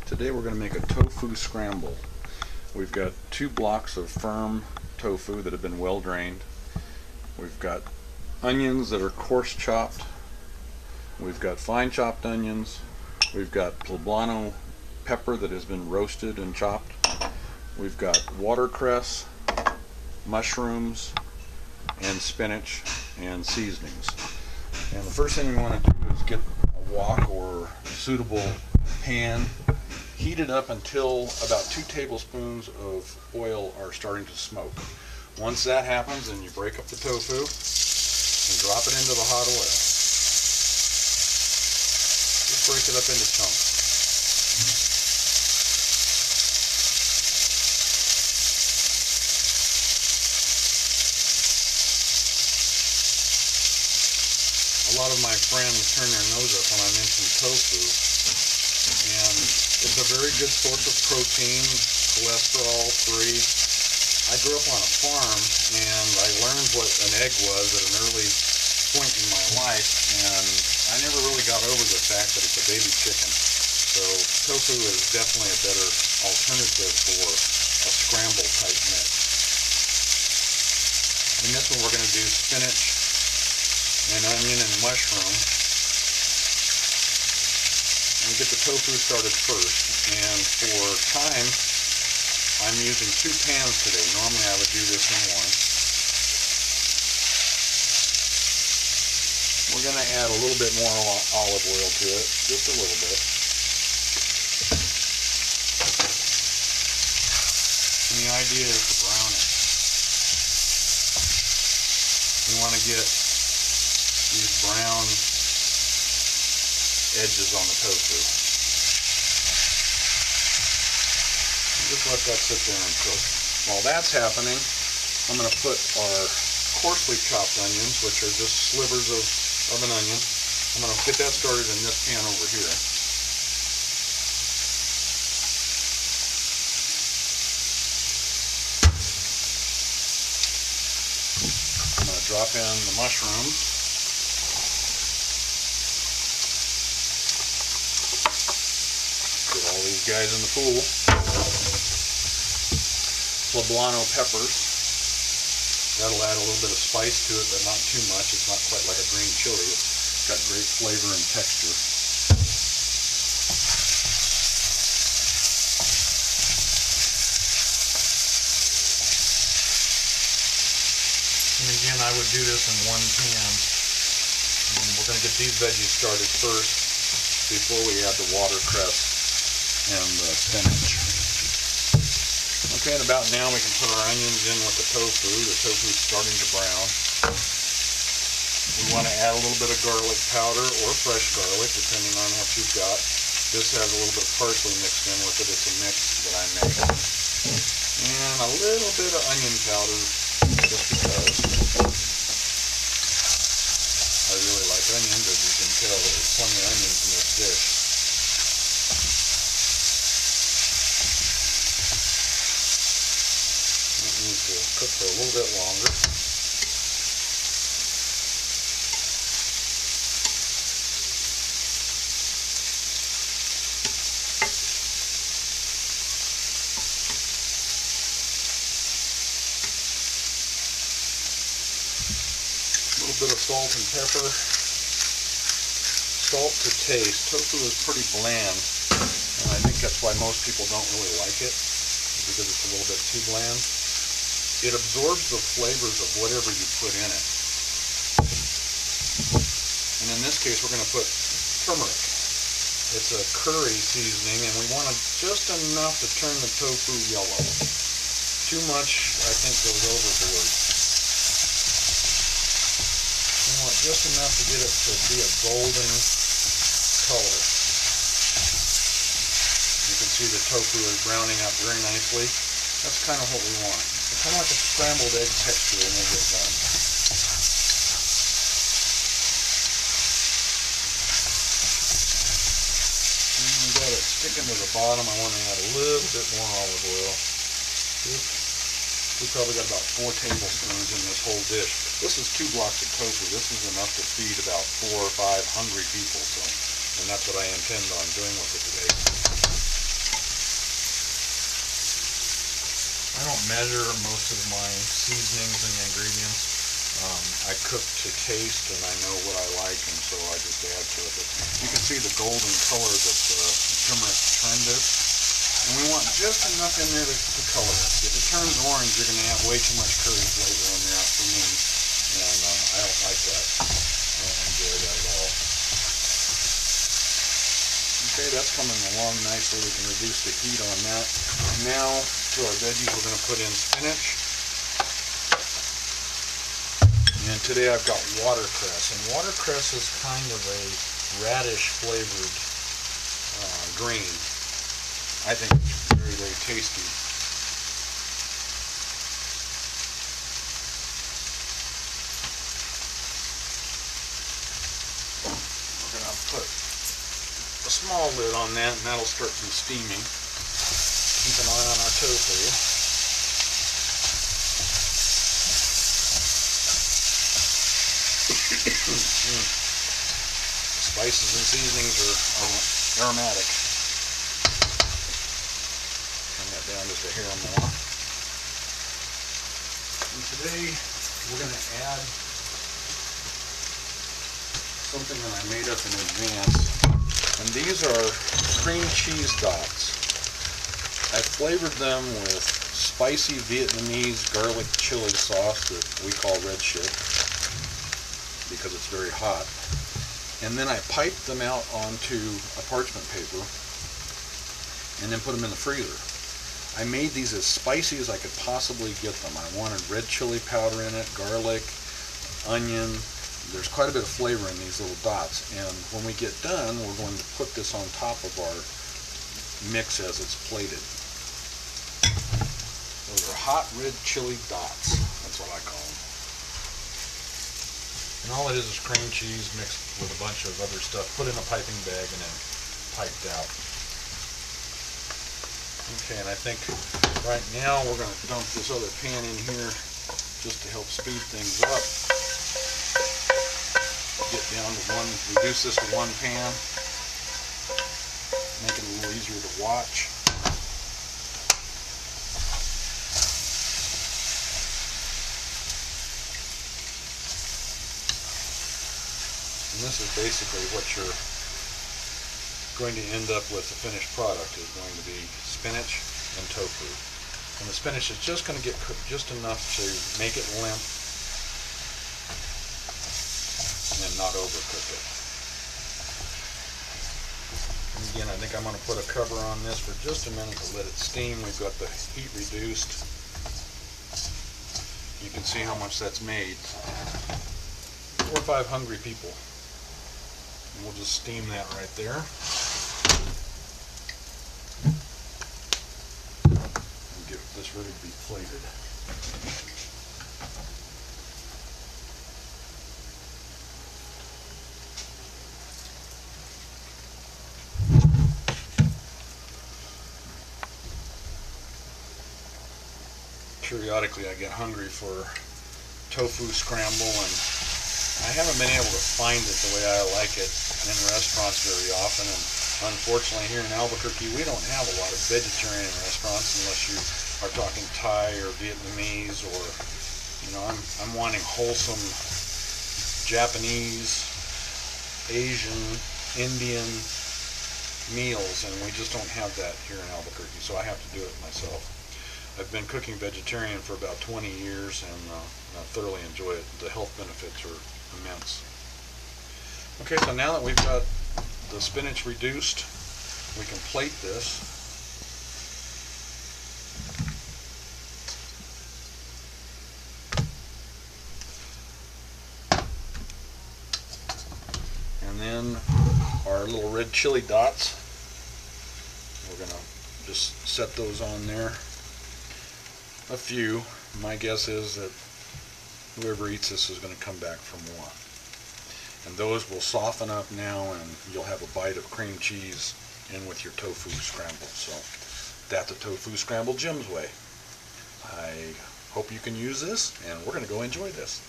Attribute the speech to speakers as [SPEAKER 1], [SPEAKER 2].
[SPEAKER 1] Today we're going to make a tofu scramble. We've got 2 blocks of firm tofu that have been well drained. We've got onions that are coarse chopped. We've got fine chopped onions. We've got Poblano pepper that has been roasted and chopped. We've got watercress, mushrooms, and spinach and seasonings. And the first thing we want to do is get a wok or a suitable pan, heat it up until about 2 tablespoons of oil are starting to smoke. Once that happens, then you break up the tofu and drop it into the hot oil. Just break it up into chunks. A lot of my friends turn their nose up when I mention tofu, and it's a very good source of protein, cholesterol free. I grew up on a farm and I learned what an egg was at an early point in my life, and I never really got over the fact that it's a baby chicken. So tofu is definitely a better alternative for a scramble type mix. In this one we're going to do spinach and onion and mushroom. And we get the tofu started first, and for time I'm using 2 pans today. Normally I would do this in one. We're going to add a little bit more olive oil to it, just a little bit. And the idea is to brown it. We want to get these brown edges on the tofu. Just let that sit there and cook. While that's happening, I'm going to put our coarsely chopped onions, which are just slivers of an onion. I'm going to get that started in this pan over here. I'm going to drop in the mushrooms. Get all these guys in the pool. Poblano peppers. That'll add a little bit of spice to it, but not too much. It's not quite like a green chili. It's got great flavor and texture. And again, I would do this in one pan. And we're going to get these veggies started first before we add the watercress and the spinach. Okay, and about now we can put our onions in with the tofu. The tofu is starting to brown. We want to add a little bit of garlic powder or fresh garlic, depending on what you've got. This has a little bit of parsley mixed in with it. It's a mix that I make. And a little bit of onion powder, just because. I really like onions, as you can tell. There's plenty of onions in this dish. To cook for a little bit longer. A little bit of salt and pepper. Salt to taste. Tofu is pretty bland, and I think that's why most people don't really like it, because it's a little bit too bland. It absorbs the flavors of whatever you put in it. And in this case, we're going to put turmeric. It's a curry seasoning, and we want just enough to turn the tofu yellow. Too much, I think, goes overboard. We want just enough to get it to be a golden color. You can see the tofu is browning up very nicely. That's kind of what we want. It's kind of like a scrambled egg texture when they get done. And we got it sticking to the bottom. I want to add a little bit more olive oil. We probably got about 4 tablespoons in this whole dish. This is 2 blocks of tofu. This is enough to feed about 4 or 5 hungry people. So, and that's what I intend on doing with it today. measure most of my seasonings and ingredients. I cook to taste, and I know what I like, and so I just add to it. But you can see the golden color that the turmeric turned it, and we want just enough in there to color it. If it turns orange, you're going to have way too much curry flavor in there for me, and I don't like that. I don't enjoy that at all. Okay, that's coming along nicely. We can reduce the heat on that. Now, to our veggies, we're going to put in spinach. And today I've got watercress, and watercress is kind of a radish flavored green. I think it's very, very tasty. We're going to put a small lid on that, and that'll start some steaming. Keep an eye on our tofu. Spices and seasonings are aromatic. Turn that down just a hair more. And today we're going to add something that I made up in advance. And these are cream cheese dots. I flavored them with spicy Vietnamese garlic chili sauce that we call red shit, because it's very hot. And then I piped them out onto a parchment paper and then put them in the freezer. I made these as spicy as I could possibly get them. I wanted red chili powder in it, garlic, onion. There's quite a bit of flavor in these little dots. And when we get done, we're going to put this on top of our mix as it's plated. Those are hot red chili dots. That's what I call them. And all it is cream cheese mixed with a bunch of other stuff, put in a piping bag and then piped out. Okay, and I think right now we're going to dump this other pan in here just to help speed things up. Get down to reduce this to one pan, make it a little easier to watch. And this is basically what you're going to end up with. The finished product is going to be spinach and tofu. And the spinach is just going to get cooked just enough to make it limp and not overcook it. And again, I think I'm going to put a cover on this for just a minute to let it steam. We've got the heat reduced. You can see how much that's made. 4 or 5 hungry people. And we'll just steam that right there. And get this ready to be plated. Periodically I get hungry for tofu scramble, and I haven't been able to find it the way I like it in restaurants very often, and unfortunately here in Albuquerque we don't have a lot of vegetarian restaurants unless you are talking Thai or Vietnamese, or I'm wanting wholesome Japanese, Asian, Indian meals, and we just don't have that here in Albuquerque, so I have to do it myself. I've been cooking vegetarian for about 20 years and I thoroughly enjoy it. The health benefits are immense. Okay, so now that we've got the spinach reduced, we can plate this. And then our little red chili dots, we're going to just set those on there. A few. My guess is that whoever eats this is going to come back for more. And those will soften up now, and you'll have a bite of cream cheese in with your tofu scramble. So that's a tofu scramble Jim's way. I hope you can use this, and we're going to go enjoy this.